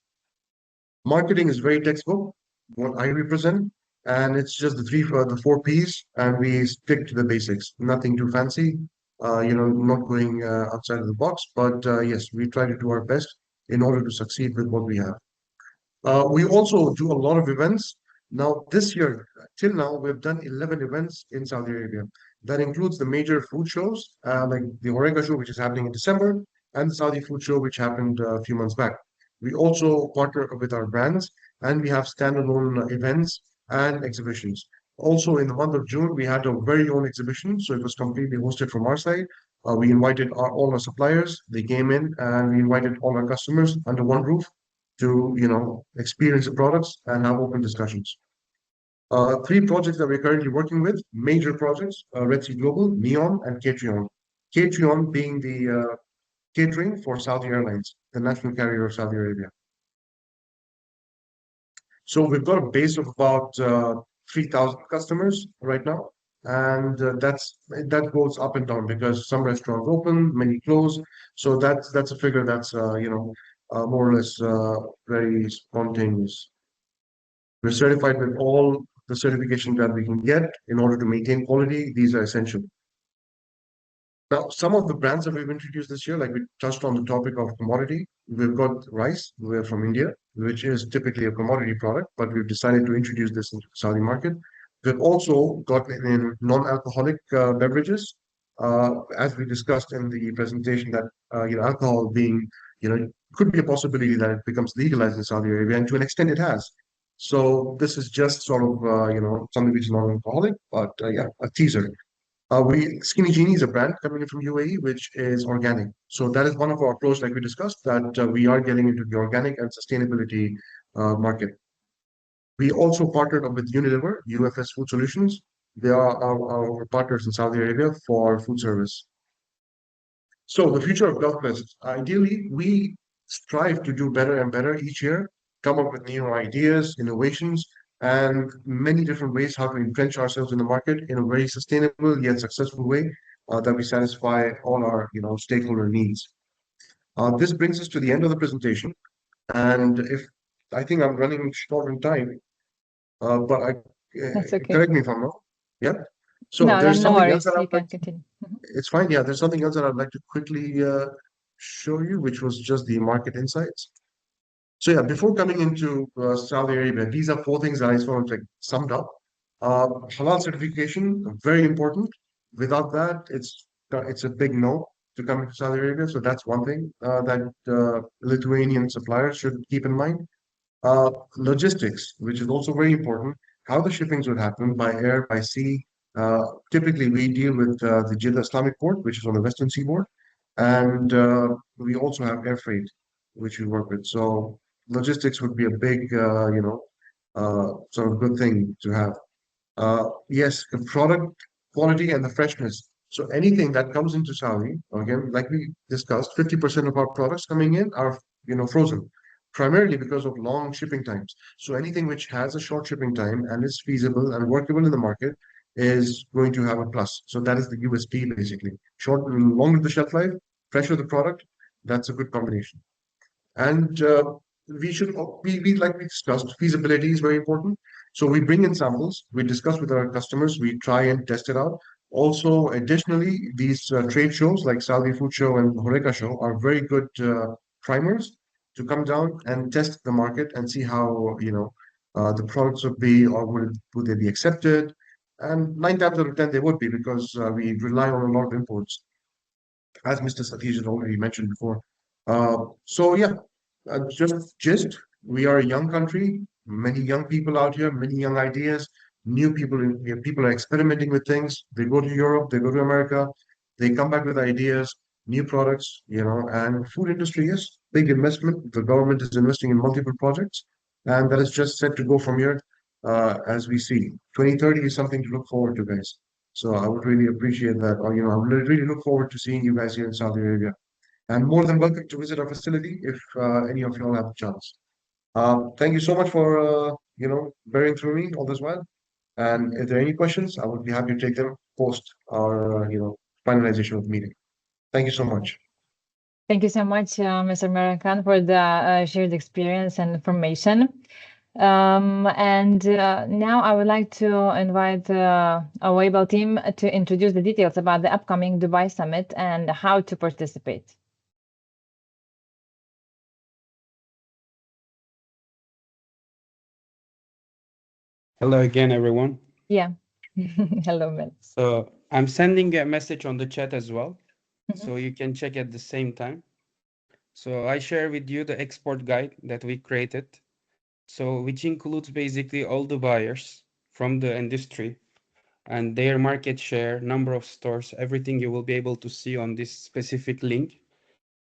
Marketing is very textbook, what I represent, and it's just the four P's, and we stick to the basics. Nothing too fancy, not going outside of the box, but yes, we try to do our best in order to succeed with what we have. We also do a lot of events. Now, this year, till now, we've done 11 events in Saudi Arabia. That includes the major food shows, like the Horeca show, which is happening in December, and the Saudi food show, which happened a few months back. We also partner with our brands, and we have standalone events and exhibitions. Also, in the month of June, we had our very own exhibition, so it was completely hosted from our side. We invited all our suppliers, they came in, and we invited all our customers under one roof to experience the products and have open discussions. 3 projects that we're currently working with, major projects, Red Sea Global, Neon, and Catrion. Catrion being the catering for Saudi Airlines, the national carrier of Saudi Arabia. So we've got a base of about 3,000 customers right now, and that goes up and down because some restaurants open, many close. So that's a figure that's more or less very spontaneous. We're certified with all the certification that we can get in order to maintain quality. These are essential. Now, some of the brands that we've introduced this year, like we touched on the topic of commodity, we've got rice, we're from India, which is typically a commodity product, but we've decided to introduce this into the Saudi market. We've also got in non-alcoholic beverages, as we discussed in the presentation, that alcohol being could be a possibility that it becomes legalized in Saudi Arabia, and to an extent it has. So this is just sort of something which is non-alcoholic, but yeah, a teaser. Skinny Genie is a brand coming in from UAE, which is organic. So that is one of our approach, like we discussed, that we are getting into the organic and sustainability market. We also partnered up with Unilever, UFS Food Solutions. They are our partners in Saudi Arabia for food service. So the future of GovBest, ideally, we strive to do better and better each year, come up with new ideas, innovations, and many different ways how to entrench ourselves in the market in a very sustainable yet successful way that we satisfy all our stakeholder needs. This brings us to the end of the presentation, and I think I'm running short on time, but That's okay. Correct me if I'm wrong. Yeah. So no, there's no something worries. else that You I'd can like continue. It's fine. Yeah, there's something else that I'd like to quickly show you, which was just the market insights. So yeah, before coming into Saudi Arabia, these are 4 things that I sort of summed up. Halal certification, very important. Without that, it's a big no to come into Saudi Arabia. So that's one thing that Lithuanian suppliers should keep in mind. Logistics, which is also very important. How the shippings would happen, by air, by sea. Typically, we deal with the Jeddah Islamic port, which is on the western seaboard. And we also have air freight, which we work with. So logistics would be a big, sort of good thing to have. Yes, the product quality and the freshness. So anything that comes into Saudi, again, like we discussed, 50% of our products coming in are, frozen, primarily because of long shipping times. So anything which has a short shipping time and is feasible and workable in the market is going to have a plus. So that is the USP basically. Longer the shelf life, fresher the product, that's a good combination. And we like we discussed, feasibility is very important. So we bring in samples, we discuss with our customers, we try and test it out. Also, additionally, these trade shows like Saudi Food Show and Horeca Show are very good primers to come down and test the market and see how, the products would be, or would they be accepted? And 9 times out of 10, they would be, because we rely on a lot of imports, as Mr. Satish had already mentioned before. So yeah, just we are a young country, many young people out here, many young ideas, new people. People are experimenting with things. They go to Europe, they go to America, they come back with ideas, new products, and food industry is big investment. The government is investing in multiple projects, and that is just set to go from here, as we see. 2030 is something to look forward to, guys. So I would really appreciate that. Or, I would really look forward to seeing you guys here in Saudi Arabia. And more than welcome to visit our facility if any of you all have the chance. Thank you so much for bearing through me all this while. And if there are any questions, I would be happy to take them post our finalization of the meeting. Thank you so much. Thank you so much, Mr. Marakan, for the shared experience and information. Now I would like to invite our Weibel team to introduce the details about the upcoming Dubai Summit and how to participate. Hello again, everyone. Yeah. Hello, Mel. So I'm sending a message on the chat as well, so you can check at the same time. So I share with you the export guide that we created, so which includes basically all the buyers from the industry and their market share, number of stores, everything you will be able to see on this specific link.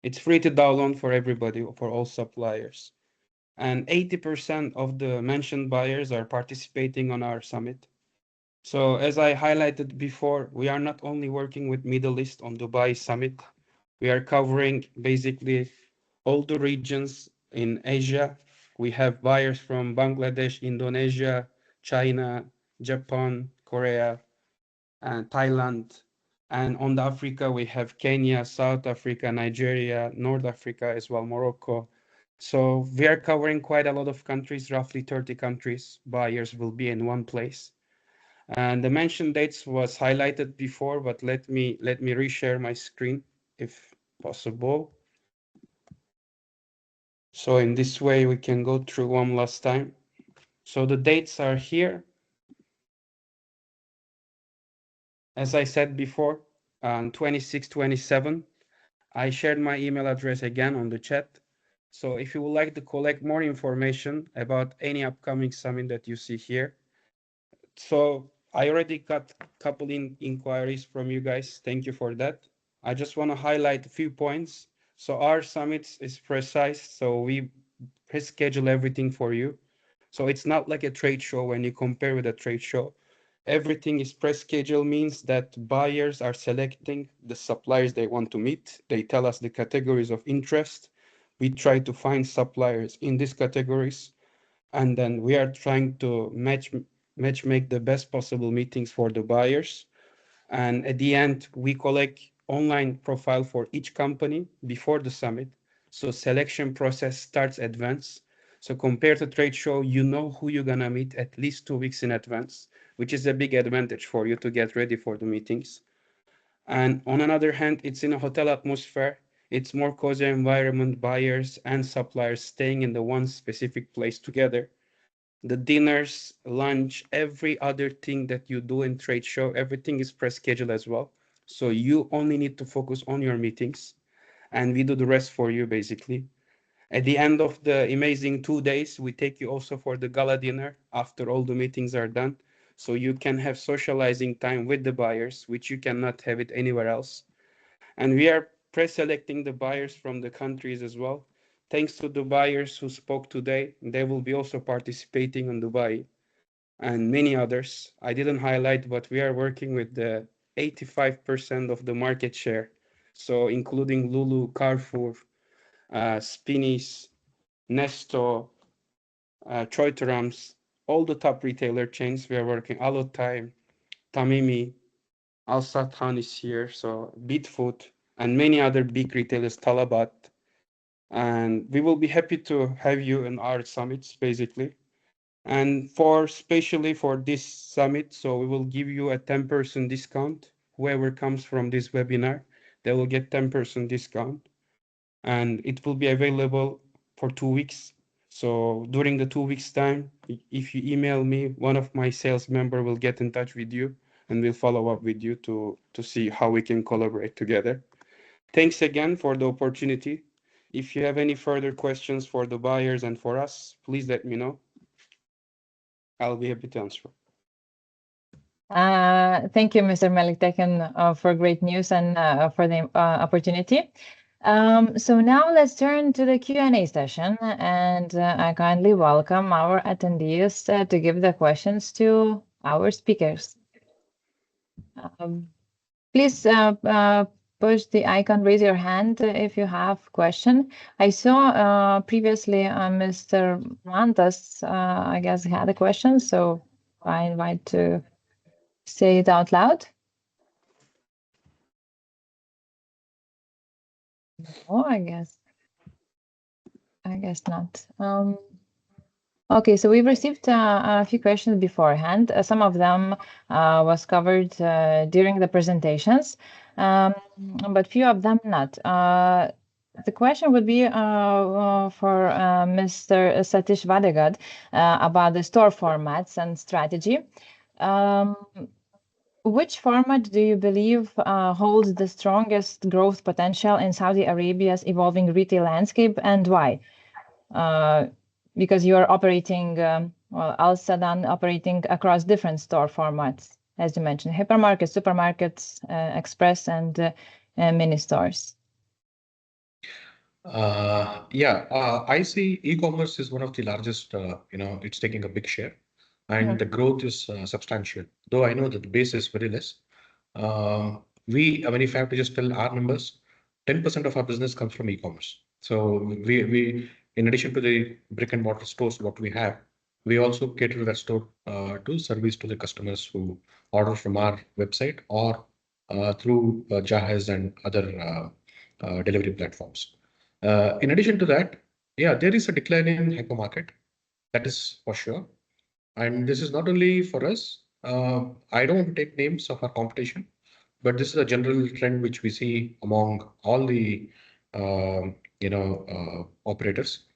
It's free to download for everybody, for all suppliers. And 80% of the mentioned buyers are participating on our summit. So as I highlighted before, we are not only working with Middle East on Dubai Summit, we are covering basically all the regions in Asia. We have buyers from Bangladesh, Indonesia, China, Japan, Korea, and Thailand. And on the Africa, we have Kenya, South Africa, Nigeria, North Africa as well, Morocco. So we are covering quite a lot of countries, roughly 30 countries. Buyers will be in one place. And the mentioned dates was highlighted before, but let me reshare my screen if possible. So in this way, we can go through one last time. So the dates are here. As I said before, on 26, 27, I shared my email address again on the chat. So if you would like to collect more information about any upcoming summit that you see here. So I already got a couple inquiries from you guys. Thank you for that. I just want to highlight a few points. So our summits is precise. So we schedule everything for you. So it's not like a trade show when you compare with a trade show. Everything is pre-schedule, means that buyers are selecting the suppliers they want to meet. They tell us the categories of interest. We try to find suppliers in these categories. And then we are trying to make the best possible meetings for the buyers. And at the end, we collect online profile for each company before the summit. So selection process starts advanced. So compared to trade show, you know who you're gonna meet at least 2 weeks in advance, which is a big advantage for you to get ready for the meetings. And on another hand, it's in a hotel atmosphere. It's more cozy environment, buyers and suppliers staying in the one specific place together. The dinners, lunch, every other thing that you do in trade show, everything is pre-scheduled as well. So you only need to focus on your meetings and we do the rest for you basically. At the end of the amazing 2 days, we take you also for the gala dinner after all the meetings are done. So you can have socializing time with the buyers, which you cannot have it anywhere else. And we are pre-selecting the buyers from the countries as well. Thanks to the buyers who spoke today, they will be also participating in Dubai. and many others. I didn't highlight, but we are working with the 85% of the market share. So including Lulu, Carrefour, Spinneys, Nesto, Choitorams, all the top retailer chains. We are working Alotime, Tamimi, Al-Sadd Khan is here, so Bitfood, and many other big retailers, Talabat. And we will be happy to have you in our summits, basically. And especially for this summit, so we will give you a 10% discount. Whoever comes from this webinar, they will get 10% discount. And it will be available for 2 weeks. So during the 2 weeks time, if you email me, one of my sales member will get in touch with you and we'll follow up with you to see how we can collaborate together. Thanks again for the opportunity. If you have any further questions for the buyers and for us, please let me know. I'll be happy to answer. Thank you, Mr. Meliktekin, for great news and for the opportunity. So now let's turn to the Q&A session, and I kindly welcome our attendees to give the questions to our speakers. Please push the icon, raise your hand if you have question. I saw previously Mr. Mantas, I guess, had a question, so I invite to say it out loud. No, I guess not. Okay, so we've received a few questions beforehand. Some of them was covered during the presentations, but few of them not. The question would be for Mr. Satish Vadegad about the store formats and strategy. Which format do you believe holds the strongest growth potential in Saudi Arabia's evolving retail landscape, and why? Because you are operating, well, Al Sadan operating across different store formats, as you mentioned, hypermarkets, supermarkets, express, and mini stores. I see e-commerce is one of the largest, it's taking a big share, and the growth is substantial. Though I know that the base is very less. If I have to just tell our numbers, 10% of our business comes from e-commerce. So we in addition to the brick and mortar stores, what we have, we also cater to that store to service to the customers who order from our website or through JAEs and other delivery platforms. In addition to that, there is a decline in hypermarket, that is for sure. And this is not only for us. I don't want to take names of our competition, but this is a general trend which we see among all the operators.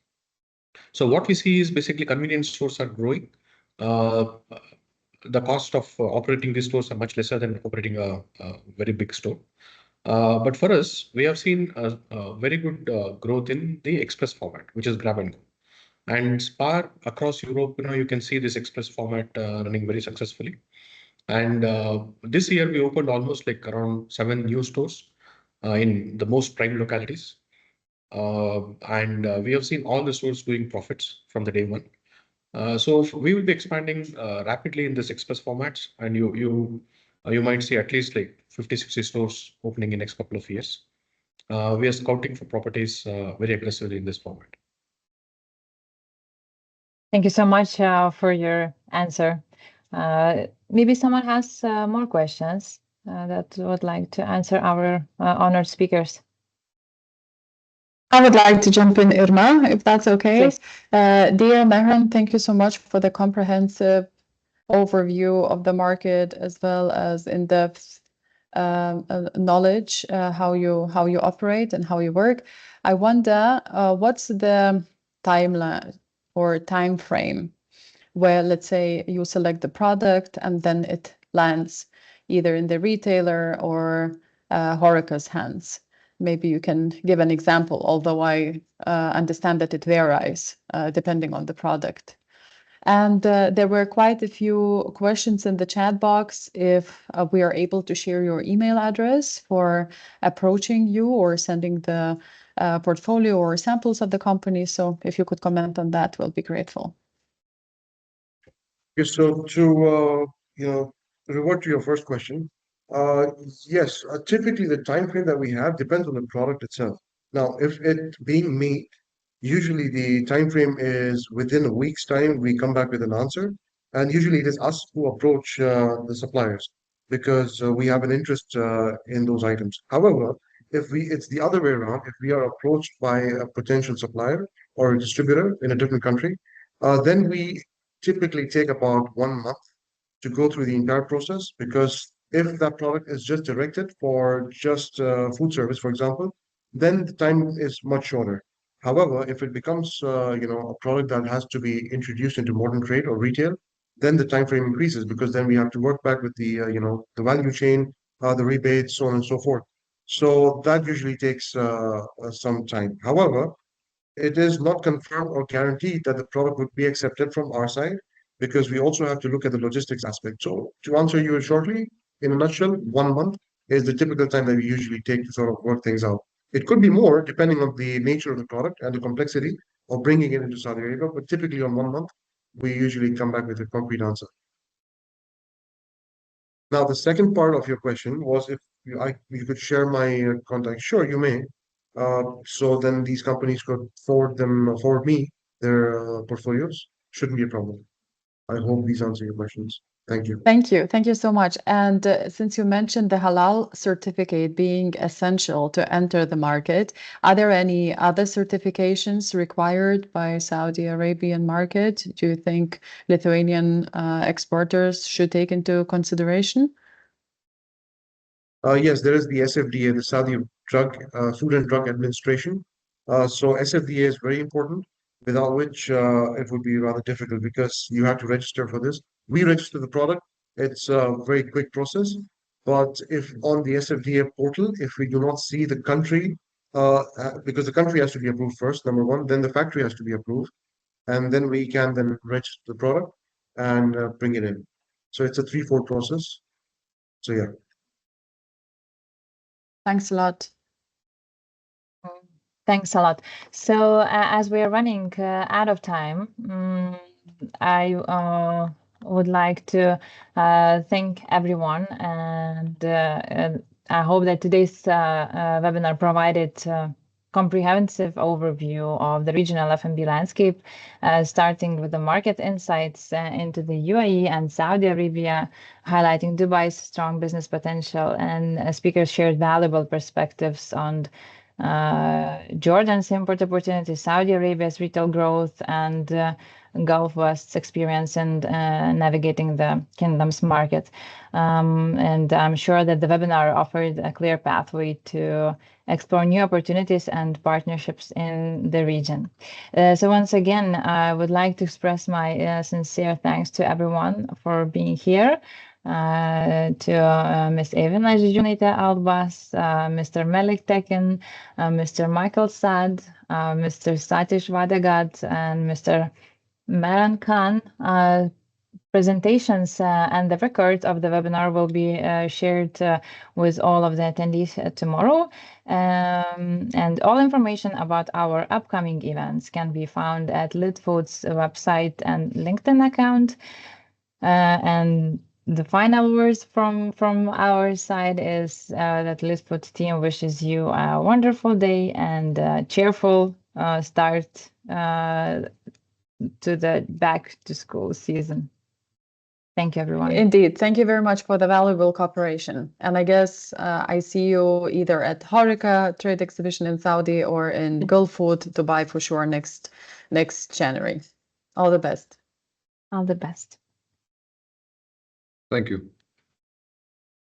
So what we see is basically convenience stores are growing. The cost of operating these stores are much lesser than operating a very big store. But for us, we have seen a very good growth in the express format, which is grab and go. And Spar across Europe, you can see this express format running very successfully. And this year we opened almost like around 7 new stores in the most prime localities. And we have seen all the stores doing profits from the day one. So we will be expanding rapidly in this express formats, and you might see at least like 50-60 stores opening in next couple of years. We are scouting for properties very aggressively in this format. Thank you so much for your answer. Maybe someone has more questions that would like to answer our honored speakers. I would like to jump in, Irma, if that's okay. Please. Dear Mehran, thank you so much for the comprehensive overview of the market, as well as in-depth knowledge, how you operate and how you work. I wonder what's the timeline or time frame where, let's say, you select the product and then it lands either in the retailer or HoReCa's hands. Maybe you can give an example, although I understand that it varies depending on the product. And there were quite a few questions in the chat box if we are able to share your email address for approaching you or sending the portfolio or samples of the company. So if you could comment on that, we'll be grateful. Okay, so to revert to your first question, yes, typically the time frame that we have depends on the product itself. Now, if it being meat, usually the time frame is within a week's time, we come back with an answer. And usually it is us who approach the suppliers because we have an interest in those items. However, it's the other way around. If we are approached by a potential supplier or a distributor in a different country, then we typically take about 1 month to go through the entire process, because if that product is just directed for just food service, for example, then the time is much shorter. However, if it becomes a product that has to be introduced into modern trade or retail, then the time frame increases, because then we have to work back with the the value chain, the rebates, so on and so forth. So that usually takes some time. However, it is not confirmed or guaranteed that the product would be accepted from our side, because we also have to look at the logistics aspect. So to answer you shortly, in a nutshell, 1 month is the typical time that we usually take to sort of work things out. It could be more depending on the nature of the product and the complexity of bringing it into Saudi Arabia, but typically on 1 month, we usually come back with a concrete answer. Now, the second part of your question was if you could share my contact. Sure, you may. So then these companies could forward me their portfolios. Shouldn't be a problem. I hope these answer your questions. Thank you. Thank you. Thank you so much. And since you mentioned the halal certificate being essential to enter the market, are there any other certifications required by Saudi Arabian market? Do you think Lithuanian exporters should take into consideration? Yes, there is the SFDA, the Saudi Food and Drug Administration. So SFDA is very important, without which it would be rather difficult, because you have to register for this. We register the product. It's a very quick process. But if on the SFDA portal, if we do not see the country, because the country has to be approved first, number one, then the factory has to be approved, and then we can then register the product and bring it in. So it's a 3-4 process. So yeah. Thanks a lot. Thanks a lot. So as we are running out of time, I would like to thank everyone, and I hope that today's webinar provided comprehensive overview of the regional F&B landscape, starting with the market insights into the UAE and Saudi Arabia, highlighting Dubai's strong business potential, and speakers shared valuable perspectives on Jordan's import opportunities, Saudi Arabia's retail growth, and Gulf West's experience in navigating the kingdom's market. And I'm sure that the webinar offered a clear pathway to explore new opportunities and partnerships in the region. So once again, I would like to express my sincere thanks to everyone for being here. To Ms. Evina Jujunite Albas, Mr. Melik Tekin, Mr. Michael Sad, Mr. Satish Vadagad, and Mr. Maran Khan. Presentations and the record of the webinar will be shared with all of the attendees tomorrow. And all information about our upcoming events can be found at LitFOOD's website and LinkedIn account. And the final words from our side is that LitFOOD team wishes you a wonderful day and a cheerful start to the back to school season. Thank you, everyone. Indeed. Thank you very much for the valuable cooperation. And I guess I see you either at Horeca Trade Exhibition in Saudi or in Gulf Food, Dubai for sure next January. All the best. All the best. Thank you.